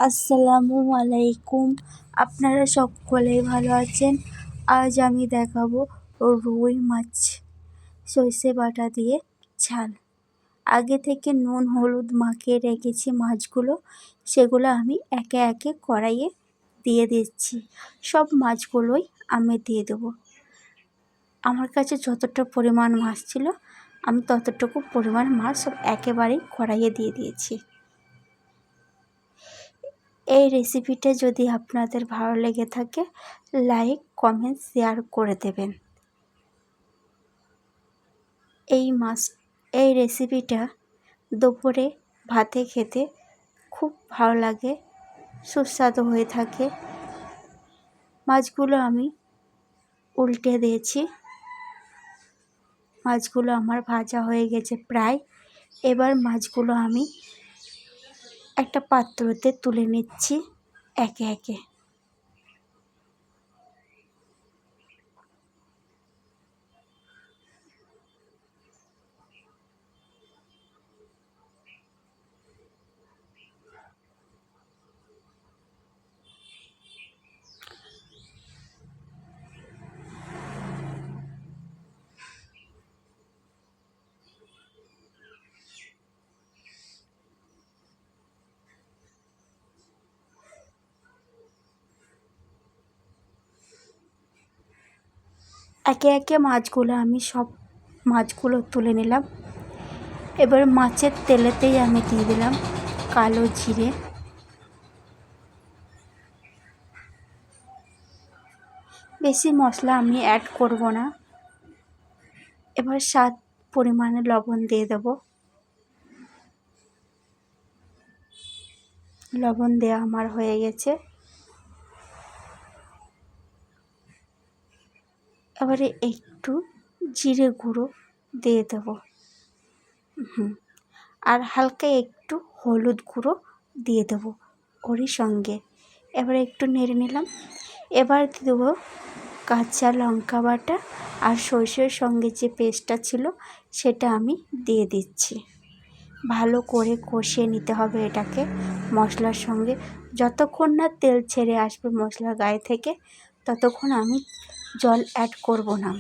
আসসালামু আলাইকুম। আপনারা সকলেই ভালো আছেন। আজ আমি দেখাবো রুই মাছ সর্ষে বাটা দিয়ে ঝাল। আগে থেকে নুন হলুদ মাখিয়ে রেখেছি মাছগুলো, সেগুলো আমি একে একে কড়াইয়ে দিয়ে দিচ্ছি। সব মাছগুলোই আমি দিয়ে দেবো। আমার কাছে যতটা পরিমাণ মাছ ছিল আমি ততটুকু পরিমাণ মাছ সব একেবারেই কড়াইয়ে দিয়ে দিয়েছি। এই রেসিপিটা যদি আপনাদের ভালো লেগে থাকে লাইক কমেন্ট শেয়ার করে দেবেন। এই রেসিপিটা দুপুরে ভাতে খেতে খুব ভালো লাগে, সুস্বাদু হয়ে থাকে। মাছগুলো আমি উল্টে দিয়েছি। মাছগুলো আমার ভাজা হয়ে গেছে প্রায়। এবার মাছগুলো আমি একটা পাত্রতে তুলে নিচ্ছি একে একে। একে একে আমি সব মাছগুলো তুলে নিলাম। এবার মাছের তেলেতেই আমি দিয়ে দিলাম কালো জিরে, বেশি মশলা আমি অ্যাড করব না। এবার স্বাদ পরিমাণে লবণ দিয়ে দেব। লবণ দেওয়া আমার হয়ে গেছে। এবারে একটু জিরে গুঁড়ো দিয়ে দেব, আর হালকা একটু হলুদ গুঁড়ো দিয়ে দেব ওরই সঙ্গে। এবারে একটু নেড়ে নিলাম। এবার দিয়ে দেবো কাঁচা লঙ্কা বাটা আর সরষের সঙ্গে যে পেস্টটা ছিল সেটা আমি দিয়ে দিচ্ছি। ভালো করে কষিয়ে নিতে হবে এটাকে মশলার সঙ্গে। যতক্ষণ না তেল ছেড়ে আসবে মশলার গায়ে থেকে ততক্ষণ আমি জল অ্যাড করব না।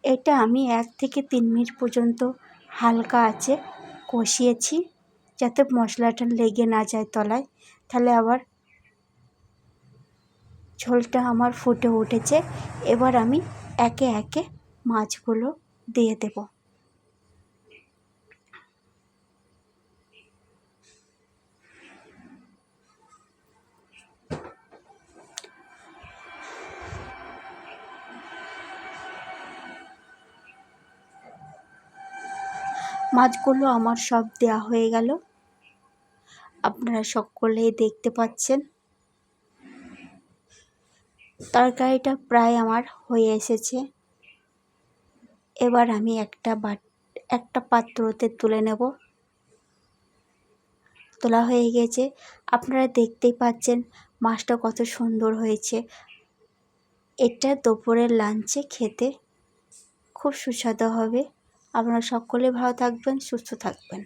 এটা আমি 1 থেকে 3 মিনিট পর্যন্ত হালকা আঁচে কষিয়েছি, যাতে মশলাটা লেগে না যায় তলায়। তাহলে আবার ঝোলটা আমার ফুটে উঠেছে। এবার আমি একে একে মাছগুলো দিয়ে দেব। মাছগুলো আমার সব দেওয়া হয়ে গেল। আপনারা সকলেই দেখতে পাচ্ছেন তরকারিটা প্রায় আমার হয়ে এসেছে। এবার আমি একটা পাত্রতে তুলে নেব। তোলা হয়ে গেছে। আপনারা দেখতেই পাচ্ছেন মাছটা কত সুন্দর হয়েছে। এটা দুপুরের লাঞ্চে খেতে খুব সুস্বাদু হবে। আপনারা সকলে ভালো থাকবেন, সুস্থ থাকবেন।